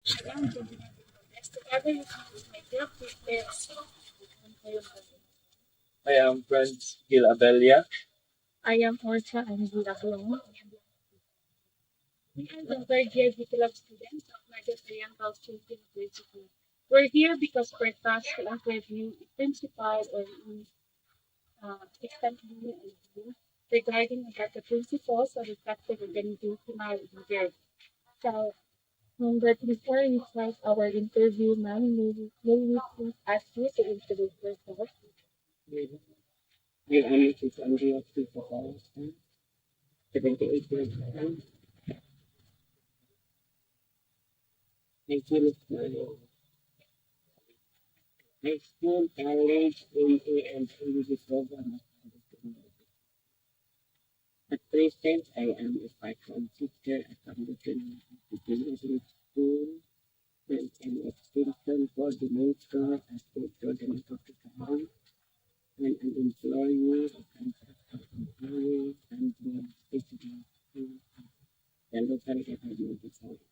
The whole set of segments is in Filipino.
I am doing my best. Together with my dear players. I am Franz Gil Abelia. I am Orcha and Gilaglo. We are the third year Club students of Nagas Oriental State University. We're here because we're tasked to interview a principal or extent and regarding about the principles of effective organizational behavior. So, but before we start our interview, ma'am, may we please ask you to introduce yourself? My name is Andrea Christopher, 78 years old. I finished my high school, college, AA, and PhD program. At present, I am a part-time teacher at Foundation International School and an extension coordinator at the Jordan Hospital and an employee of contractor employee and the president of the local government authority.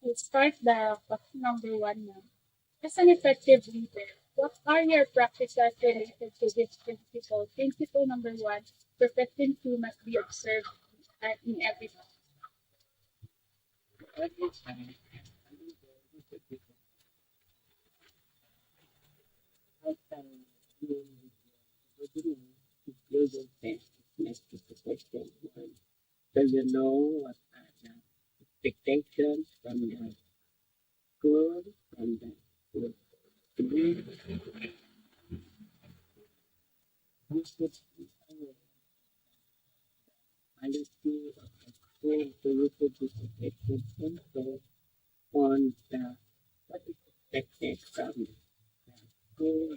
Let's start the question number one now. As an effective leader, what are your practices related to this principle? Principle number one, perfection must be observed in every Every time I can do the global test, next to the question one. So you know what are the expectations from the school, from the school. We should policy of the school to look at this expectation on the what is expected from the school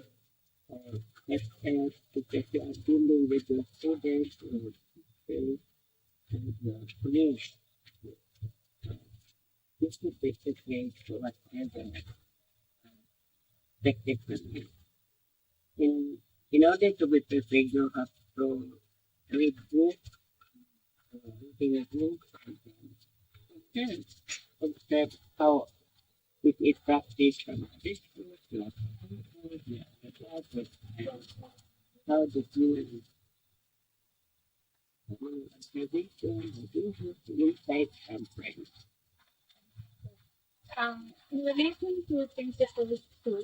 or expected if you are dealing with your students or teachers and your police. This is basically whatever expected from you. In order to be prepared, you have to read books, reading a book, and observe how it is practiced from other schools, like the classes, and how the students observation, insights, and friends. In relation to principles two,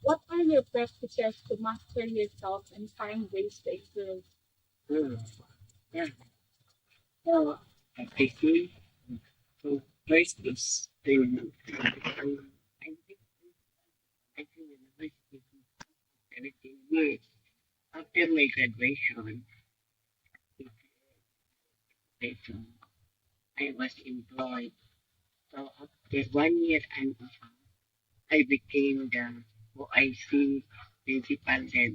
what are your practices to master yourself and find ways to improve? Hmm. Yeah. So, I think so first is to I think university 17 years after my graduation, I was employed. So after 1 year and a half, I became the OIC principal. Then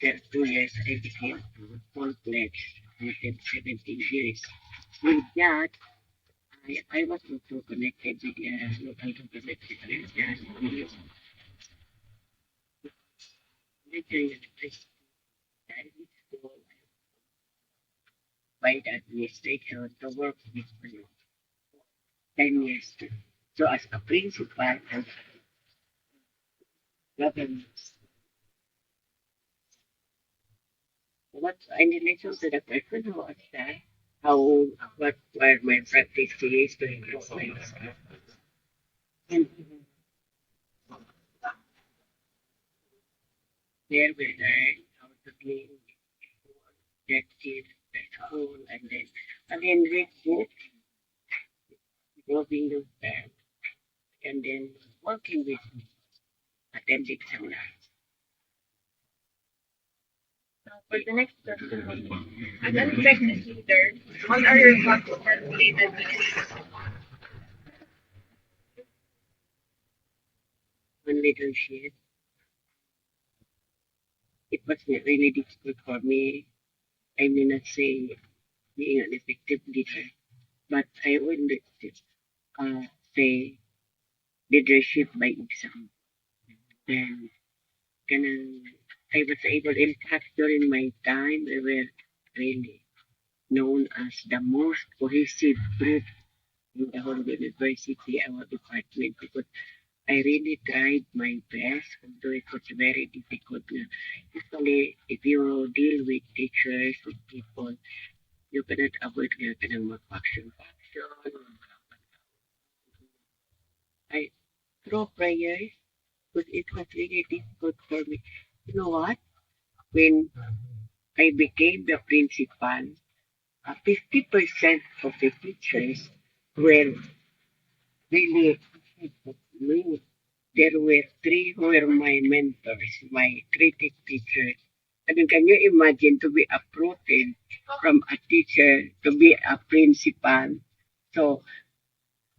after 2 years, I became full-fledged within 17 years. With that, I was also connected with the local government secretary. Later, university, private school, by the administration to work with for 10 years. So as a principal of government, what in relation to the person who was that, how what were my practices to improve myself. And there we learned how to be objective at school and then read books, developing those them, and then working with attending seminars. For the next question, as an effective leader, what are your practices related to this? On leadership, it was really difficult for me. I may not say being an effective leader, but I would say leadership by example. And can I was able, in fact, during my time, we were really known as the most cohesive group in the whole university, our department, because I really tried my best, although it was very difficult. Usually, if you deal with teachers, with people, you cannot avoid nga ka ng mag-faction. I throw prayers, but it was really difficult for me. You know what? When I became the principal, 50% of the teachers were really me. There were three who were my mentors, my critic teachers. I mean, can you imagine to be uprooted from a teacher to be a principal? So,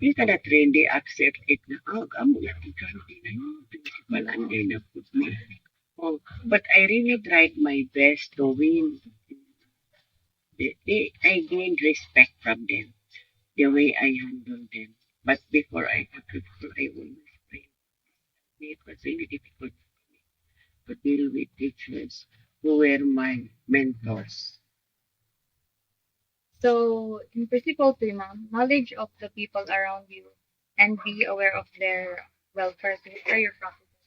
you cannot really accept it na, oh, amo na teacher, hindi na yun, principal, hindi na put me. Oh, but I really tried my best to win. I gained respect from them, the way I handled them. But before I got to school, I always prayed. It was really difficult to deal with teachers who were my mentors. So, in principle three, ma'am, knowledge of the people around you and be aware of their welfare. So, what are your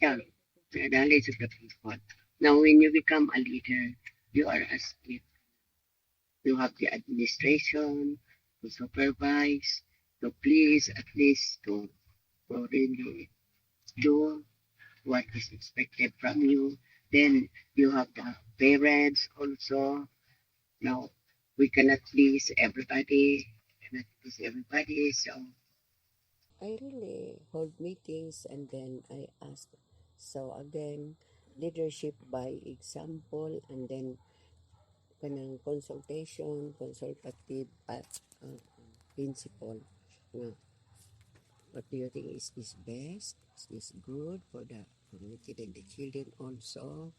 Yeah, practices? the knowledge of the people. Now, when you become a leader, you are as if you have the administration to supervise, to please at least to really do what is expected from you. Then you have the parents also. Now, we cannot please everybody, so I really hold meetings and then I ask. So again, leadership by example and then kanang consultation, consultative at principle. Nga, what do you think is this best? Is this good for the community and the children also?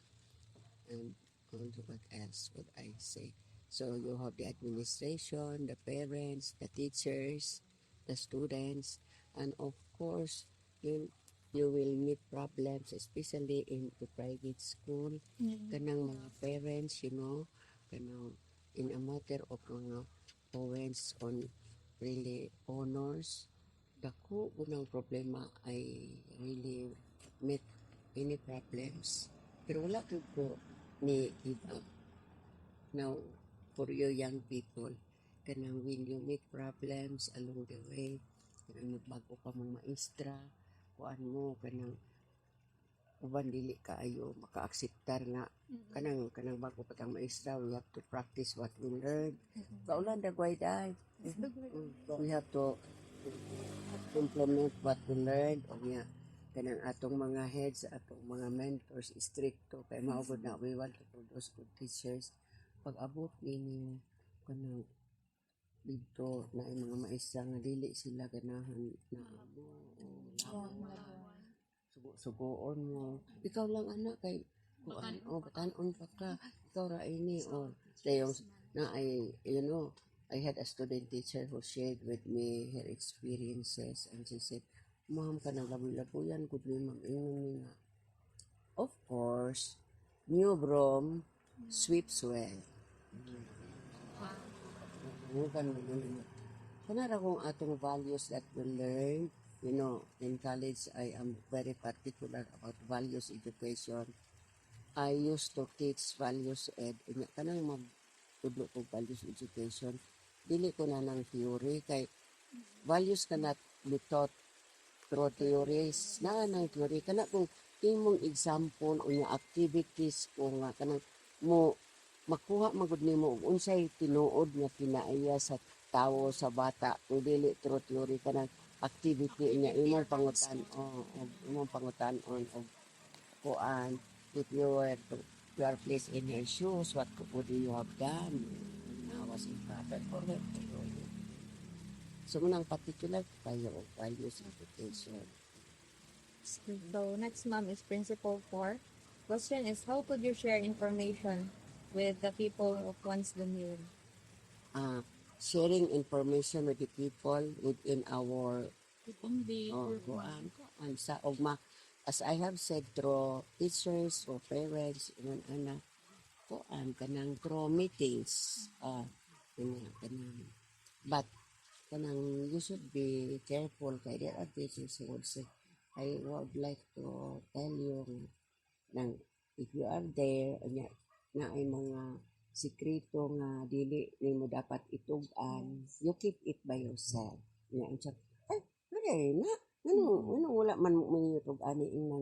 And also what else would I say? So you have the administration, the parents, the teachers, the students, and of course you will meet problems, especially in the private school. Kanang mga parents, kanang in a matter of mga parents on really honors. Dako unang problema I really met any problems. Pero wala ko ni give up. Now, for you young people, kanang will you meet problems along the way, kanang magbago pa mong maestra, kuan mo, kanang uban dili kaayo maka-akseptar nga kanang bago pa tang maestra, we have to practice what we learn. Kaulan dagway day. We have to implement what we learned o niya kanang atong mga heads, atong mga mentors stricto kay maugod na we want to produce good teachers. Pag abot ninyo kanang dito na ay mga maestra nga dili sila ganahan na sugo-sugoon mo ikaw lang anak kay kuan batanon pa ka ikaw ra ini sayong na I I had a student teacher who shared with me her experiences and she said, Ma'am, kanang laboy-laboyan, good me, ma'am, nga. Of course, new broom sweeps well. Kanara kung atong values that we learn, in college, I am very particular about values education. I used to teach values ed. Kanang tudlo ko values education. Dili ko na ng theory kay values cannot be taught through theories. Na ng theory kana kung imong example o yung activities o nga kanang mo makuha magud nimo og unsay tinuod nga kinaaya sa tawo sa bata kung dili through theory kanang activity niya imong pangutan imong pangutan on og kuan if you are placed in her shoes what would you have done. I was important for her to know you. So, munang particular kayo of values education. So, next, ma'am, is principle 4. Question is, how could you share information with the people of one's domain? Sharing information with the people within our kuan sa as I have said through teachers or parents ingon ana kuan kanang through meetings kanang but kanang you should be careful kay there are teachers who would say, I would like to tell you nang if you are there anya na ay mga sikreto nga dili nimo dapat itugan, you keep it by yourself. Nya unsa ay pwede na ano wala man mo itugan ni nga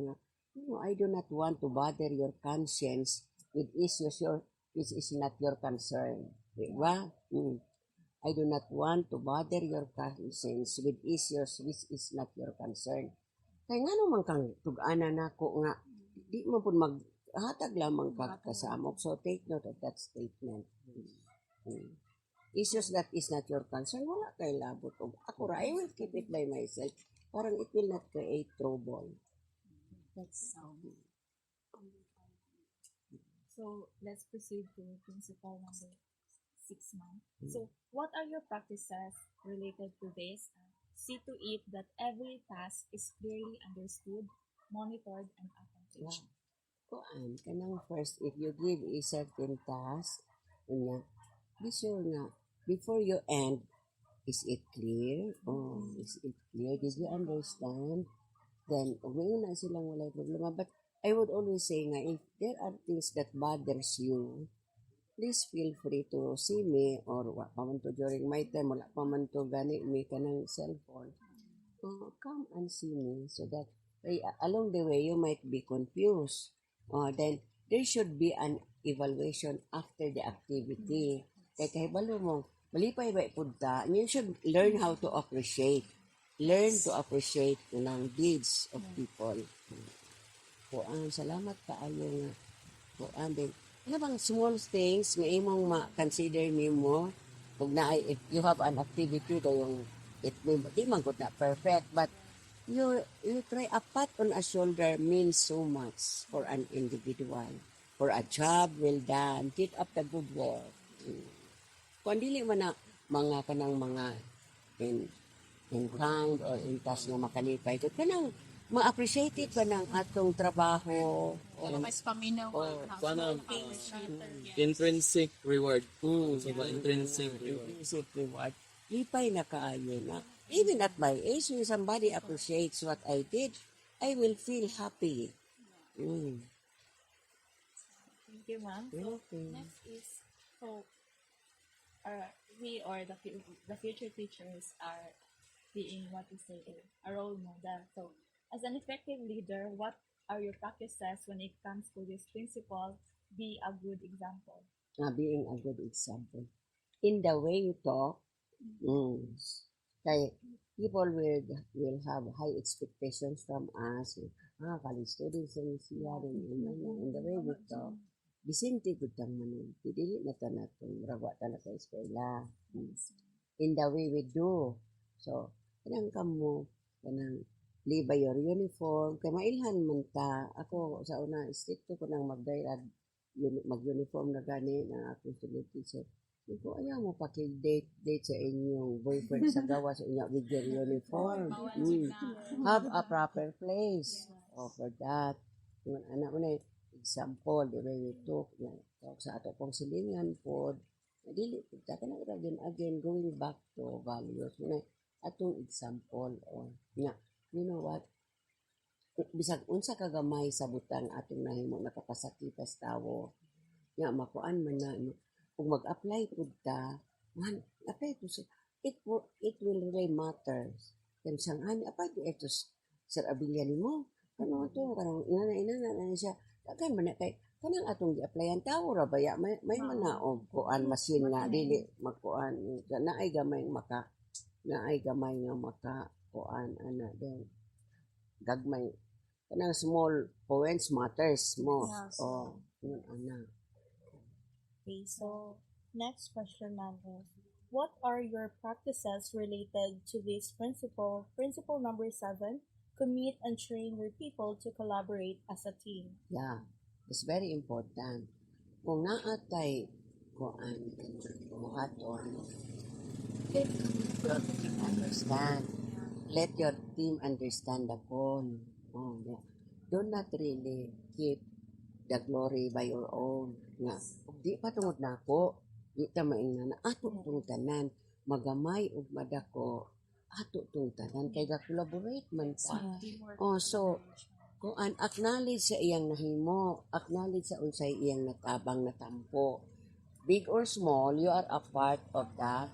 no, I do not want to bother your conscience with issues which is not your concern. Di ba? I do not want to bother your conscience with issues which is not your concern. Kaya nga naman kang tug-ana nako nga, di mo po maghatag lamang kasamok. So take note of that statement. Issues that is not your concern, wala kay labot. Og ako ra, I will keep it by myself. Parang it will not create trouble. That's so let's proceed to principle number 6, ma'am. So what are your practices related to this? See to it that every task is clearly understood, monitored, and accomplished. Kuan, kanang first, if you give a certain task, unya, be sure nga, before you end, is it clear? Oh, is it clear? Did you understand? Then, ngayon na silang walay problema. But I would always say nga, if there are things that bothers you, please feel free to see me or wa pa man to during my time, wala pa man to gani me kanang cellphone. Come and see me so that along the way you might be confused. Then there should be an evaluation after the activity. Kaya kahibalo mo, malipay ba ipunta, you should learn how to appreciate. Learn to appreciate ng deeds of people. Salamat kaayo nga. Din. Ano bang small things nga imong ma-consider nimo kung if you have an activity kayong di man gud na perfect but you try a pat on a shoulder means so much for an individual, for a job well done, keep up the good work. Kung dili man na mga kanang mga in rank or in task nga makalipay ito kanang ma-appreciate it ba ng atong trabaho Mas paminaw. Paano? Intrinsic reward. So, intrinsic reward. Intrinsic reward. Lipay na kaayo na. Even at my age, when somebody appreciates what I did, I will feel happy. Thank you, ma'am. So, Okay. next is, so, we or the future teachers are being, what we say, a role model. So, as an effective leader, what are your practices when it comes to this principle? Be a good example. Being a good example. In the way you talk, kay people will have high expectations from us. College students and siya rin. In the way we talk, Bisinti gud tang manon. Dili na ta natong rawa ta na sa eskwela. In the way we do. So, kanang kamo, kanang live by your uniform. Kay mailhan man ta. Ako sa una, stricto ko nang mag-uniform na gani na akong student teacher. Iko ayaw mo pakig-date sa inyong boyfriend sa gawas unya with your uniform. Have a proper place for that. Yung anak ko na example, the way we talk sa ato pong silingan po, dili ta kanang again going back to values. Atong example nga, you know what? Bisag unsa ka gamay sa butang atong nahimo nakapasakita sa tawo. Nga makuan man na kung mag-apply pud ta, man apply to it will really matter. Kung sang ani apply to ito sir abilia nimo. Ano to kanang ina na siya. Dagan man na kay kanang atong gi-applyan tawo ra baya may man na og kuan machine nga dili magkuan naay gamay nga maka kuan ana den gagmay kanang small points matters mo. Yun ana. Okay, so next question, ma'am, is what are your practices related to this principle? Principle number 7, commit and train your people to collaborate as a team. Yeah, it's very important. Kung naatay kuan buhaton, let your team understand. Let your team understand the goal. Yeah. Do not really keep the glory by your own. Nga, di pa tungod na ako, di ta maingnan na ato itong tanan. magamay ug madako ato tong tanan kay ga-collaborate man ta. Oh, so kung acknowledge sa iyang nahimo, acknowledge sa unsay iyang natabang natampo. Big or small, you are a part of the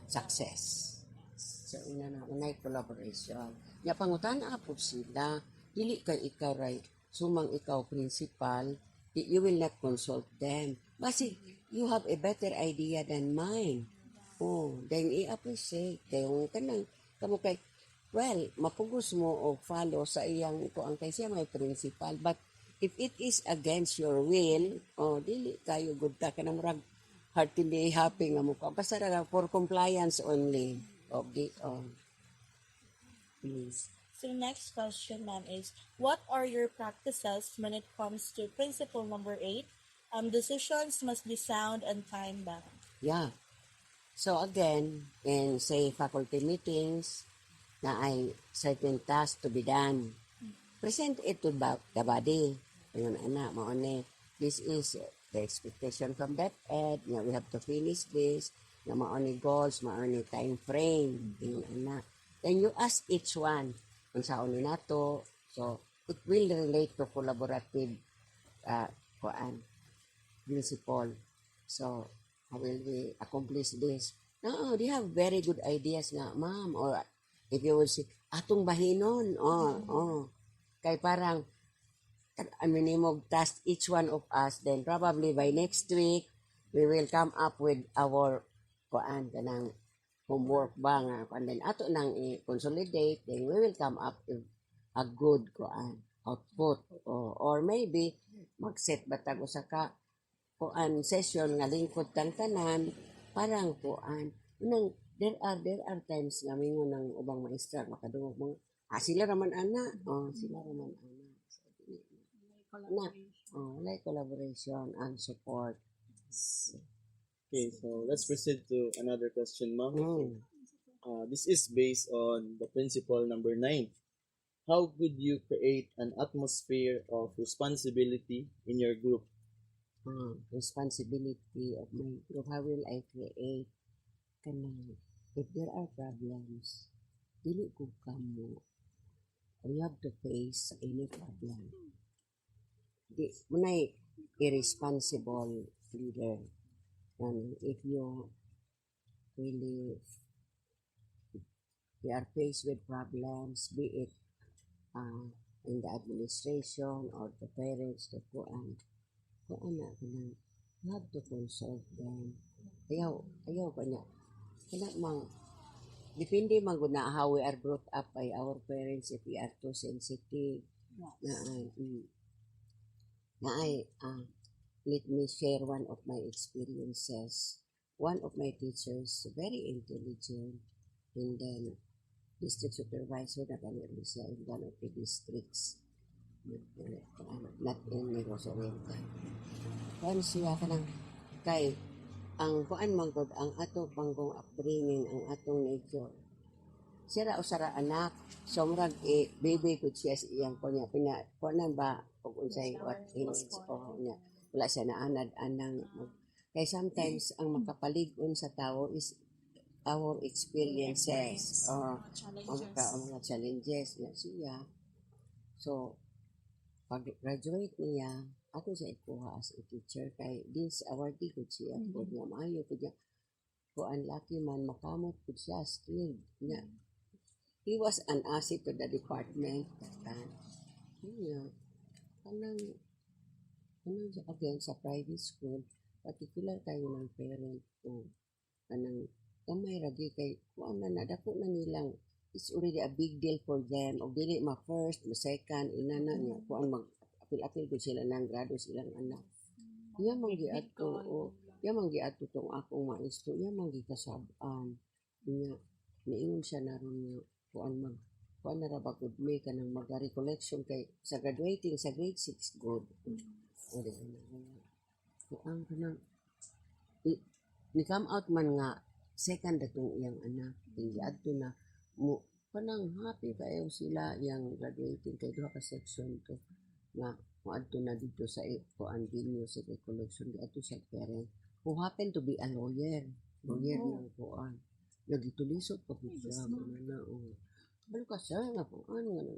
success. So, unay collaboration. Ya pangutana po sila, dili kay ikaw right, sumang ikaw principal, you will not consult them. Basi, you have a better idea than mine. Oh, then i-appreciate. Kaya kanang, kamo kay, well, mapugos mo o follow sa iyang ito ang kay siya may principal. But if it is against your will, oh, dili kayo good ka kanang rag heartily happy nga mo ka. Basta ra for compliance only. Okay, please. So next question, ma'am, is what are your practices when it comes to principle number 8? Decisions must be sound and time bound. Yeah. So again, in say faculty meetings, na ay certain task to be done. Present it to the body. Ayun, mao ni. This is the expectation from that ed. We have to finish this. Mao ni goals, mao ni time frame. Ayun, Then you ask each one kung saan ni nato. So it will relate to collaborative principle. So how will we accomplish this? No, they have very good ideas nga, ma'am. Or if you will say, atong bahinon. Kay parang, minimum task each one of us. Then probably by next week, we will come up with our kanang homework ba nga. And then ato nang i-consolidate. Then we will come up with a good output. Or maybe, mag-set batag usa ka session nga lingkod kang tanan parang unang there are times nga mingon ng ubang maestra makadungog mga sila raman ana like collaboration and support. Okay, so let's proceed to another question, ma'am. This is based on the principle number 9. How could you create an atmosphere of responsibility in your group? Responsibility of my group. How will I create kanang if there are problems dili ko kamo you have to face any problem. Di munay irresponsible leader. And if you really are faced with problems, be it in the administration or the parents, the you have to consult them. Ayaw pa niya. Depende man na how we are brought up by our parents if we are too sensitive. Let me share one of my experiences. One of my teachers, very intelligent, and then district supervisor na kanila siya in one of the districts. Not in Negros Oriental. Kuan siya kanang kay ang kuan mangkod ang ato panggong upbringing ang atong nature. Siya ra usara anak, so murag baby ko siya sa iyang kunya kuanan ba og unsay what he needs niya. Wala siya naanad anang kay sometimes ang makapalig-on sa tao is our experiences or mga challenges na siya. So pag graduate niya, ako siya ikuha as a teacher kay this awardee ko siya po niya maayo ko niya ko ang lucky man makamot ko siya skilled niya. He was an asset to the department that time. Kanang again sa private school, particular kayo ng parent ko. Kanang kamay ragi kay kuan na dako na nilang it's already a big deal for them. O dili ma-first, ma-second, inana niya. Kung apil-apil ko sila ng grado silang anak. Iya manggiat ko, iya manggiat ko itong akong maestro, iya manggi kasabaan. Niingon siya na rin niya, kuan na rabagod may ka ng mag-recollection kay sa graduating sa grade 6 good. O di na. Kuan ka na, ni-come out man nga, second atong iyang anak. Hindi ato na, kanang happy kayo sila yung graduating kay duha ka section to nga moadto na dito sa kuan Music Collection di ato sa parent who happen to be a lawyer ng kuan nagitulisod pa po siya, na, balo ka siya, nga po, nanay,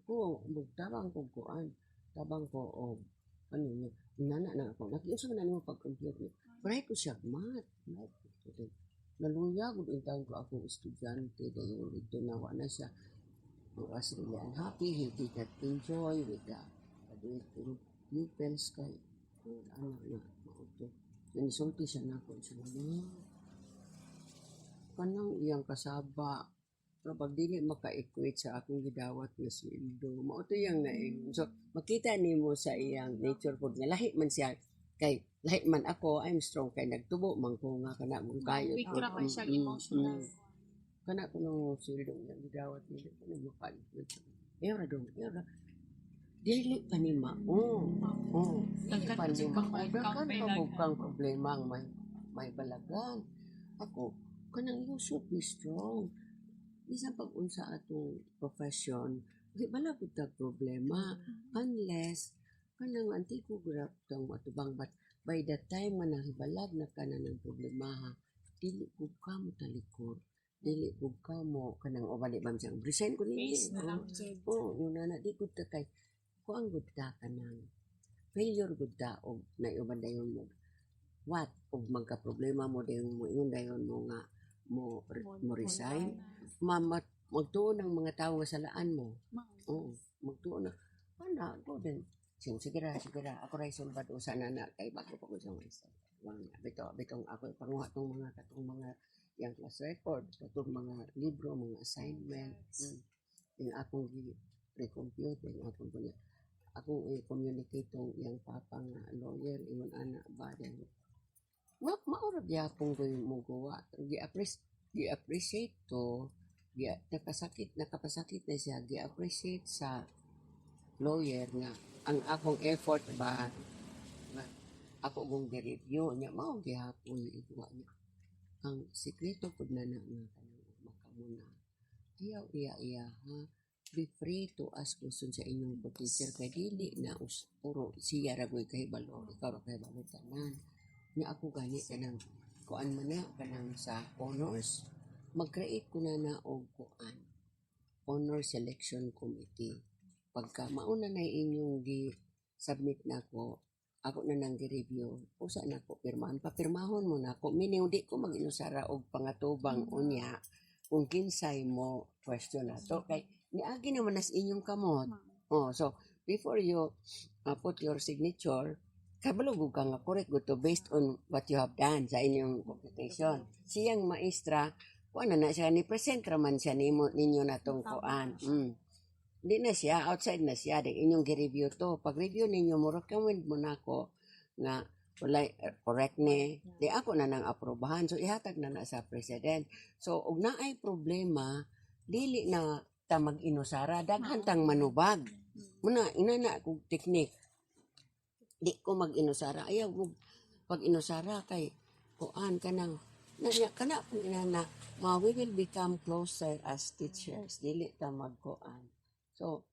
ako, tabang ko kuan, tabang ko, ano niya, na ako, nakiusap na naman pag-compute niya, try ko siya, math, naluya, good in time ko ako estudyante, dahil ito nawa na siya, was really unhappy, he did not enjoy with the graduating pupils, kay, ano na, mauto, nanisulti siya na ako, siya na, kanang iyang kasaba, pero pag dili maka-equate sa akong gidawat nga sweldo, mauto yang naing. So, makita nimo sa iyang nature po nga lahi man siya, kay lahi man ako, I'm strong, kay nagtubo man ko nga kana mong kayo. Weak ra kay siya emotional. Kana ko nung sweldo nga gidawat nila, ano mapalit. Era dong, era. Dili pa ni ma. Dili pa ni ma. Dagan pa bukang problema ang may balagan. Ako, kanang you should be strong. Isang pag-unsa atong profession, di bala pud tag problema unless kanang antiko grab tong atubang, but by the time man nahibalag na kana ng problema ha, dili pud ka mo talikod, dili pud ka mo kanang obali bam siyang present ko ni yun na di pud ta kay ko ang gud ta kanang failure gud ta og naiuban dayon mo what og magka problema mo dayon mo ingon dayon mo nga mo resign, magtuon ng mga tao nga salaan mo. Oo, magtuon na. Ana, go din. Sigura, ako rin sulbad o sana na, kay bago pa ko sa mga isa. Bitong ako, panguha itong mga yung class record, itong mga libro, mga assignment, yung akong recompute, yung akong i-communicate yung papa nga lawyer, yung anak ba, maurag yapong ko yung mugawa. Gi-appreciate to. Nakapasakit na siya. Gi-appreciate sa lawyer nga ang akong effort ba ako kong gi-review niya. Maong gihapon yung igawa niya. Ang sikreto po na nga makamuna. Ayaw iya ha. Be free to ask question sa inyong teacher. Kaya dili na puro siya ragoy kahibalo. Ikaw ra kahibalo tanan. Nga ako gani kanang kuan man na kanang sa honors mag-create ko na og kuan honor selection committee pagka mauna na inyong gi-submit na ako na nang gi-review usa na ko papirmahon mo na ako meaning di ko mag-inusara og pangatubang unya kung kinsay mo question na to kay niagi naman nas inyong kamot so before you put your signature kabalog ka nga correct go to based on what you have done sa inyong computation. Siyang maestra, kuan na siya ni present raman siya ninyo natong kuan. Di na siya outside na siya de inyong gi-review to. Pag review ninyo mo recommend mo nako nga wala correct ni. Di ako na nang aprobahan so ihatag na sa president. So og naay problema dili na ta mag-inusara daghan tang manubag. Muna inana kog technique di ko mag-inusara ayaw mo pag-inusara kay kuan kanang kana kung inana we will become closer as teachers dili ta magkuan so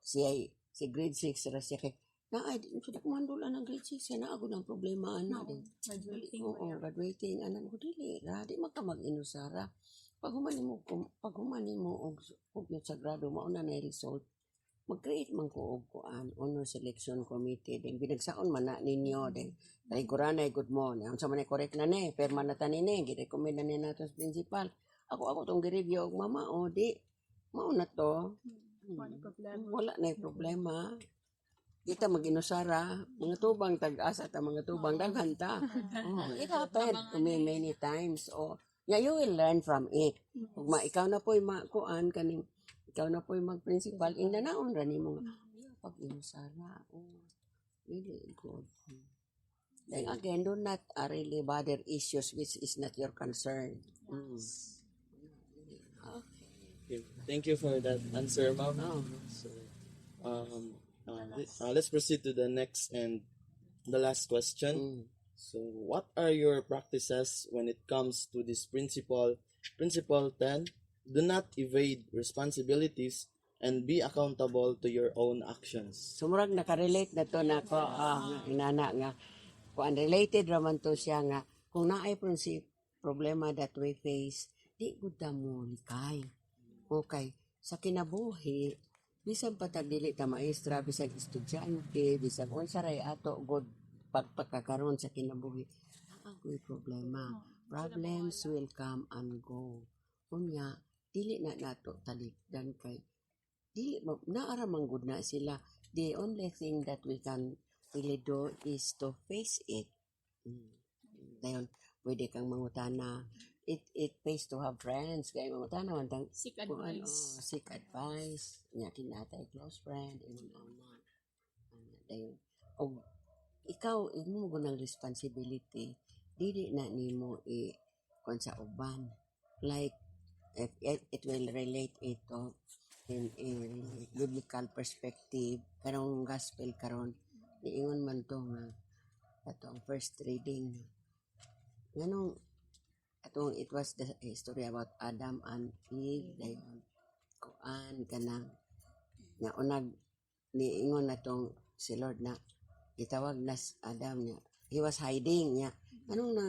si grade 6 ra siya kay ay di ko mandulan ng grade 6 na ako ng problema ana din graduating anan ko dili ra di magka mag-inusara pag humani mo og sa grado mao na result mag-create man ko og kuan honor selection committee then binagsaon man na ninyo then dai kuranay good mo na unsa man correct na ni perma na tanin ni gi-recommend na ni nato sa principal ako tong gi-review og mama di mao na to wala na problema kita mag-inusara mga tubang tag-asa ta mga tubang daghan ta it happened to me many times you will learn from it ug ikaw na po'y kuan kaning ikaw na po'y mag-principal, inanaon ra nimo nga pag-inusara. Really good. Then again, do not really bother issues which is not your concern. Okay. Thank you for that answer, ma'am. So, let's proceed to the next and the last question. So, what are your practices when it comes to this principle 10? Do not evade responsibilities and be accountable to your own actions. Sumurag nakarelate na to na ko inana nga kung related raman to siya nga kung naay problema that we face, di gud ta mo likay. Okay, sa kinabuhi, bisan patag dili ta maestra, bisan estudyante, bisan unsa ray ato good pagpakakaroon sa kinabuhi. Ako'y problema. Problems will come and go. Unya, dili na nato talikdan kay dili naara man gud na sila. The only thing that we can really do is to face it. Dayon, pwede kang mangutana. It pays to have friends. Kaya mangutana, wantang Seek seek advice. Nga kinatay close friend. Inuna. Dayon. O, ikaw, mo ng responsibility. Dili na nimo kung sa uban. Like, if it will relate ito in biblical perspective, karong gospel karon niingon man to nga atong first reading nganong atong it was the story about Adam and Eve dayon kuan kanang nga unag niingon natong si Lord na gitawag na Adam niya he was hiding niya anong na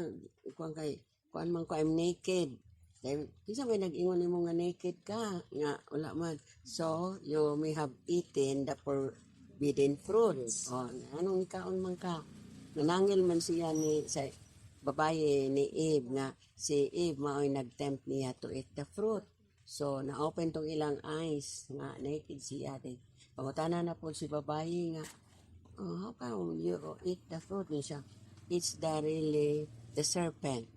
kuan man ko I'm naked. Then, kinsa may nag-ingon nimo nga naked ka, nga wala man. So, you may have eaten the forbidden fruits. O, anong nikaon man ka? Nanangil man siya sa babae ni Eve, nga si Eve mao'y nag-tempt niya to eat the fruit. So, na-open tong ilang eyes, nga naked siya. Then, pangutana na po si babae nga, oh, how come you eat the fruit? Niya siya, it's the serpent.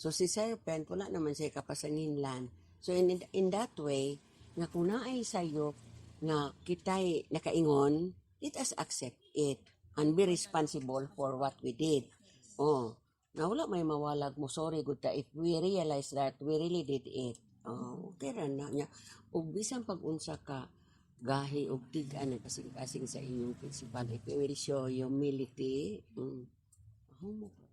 So, si serpent, wala naman siya kapasanginlan. So, in that way, nga kung naay sayop, nga kita'y nakaingon, let us accept it and be responsible for what we did. Oh, na wala may mawalag mo, sorry, good ta, if we realize that we really did it. Oh, okay ra na niya. Ug bisan pag-unsa ka, gahi og tig-an kasing-kasing sa inyong principal, if you will show humility, mo siya.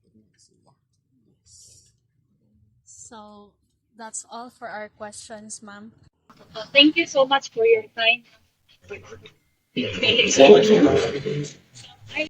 So that's all for our questions, ma'am. Thank you so much for your time. Thank you so much.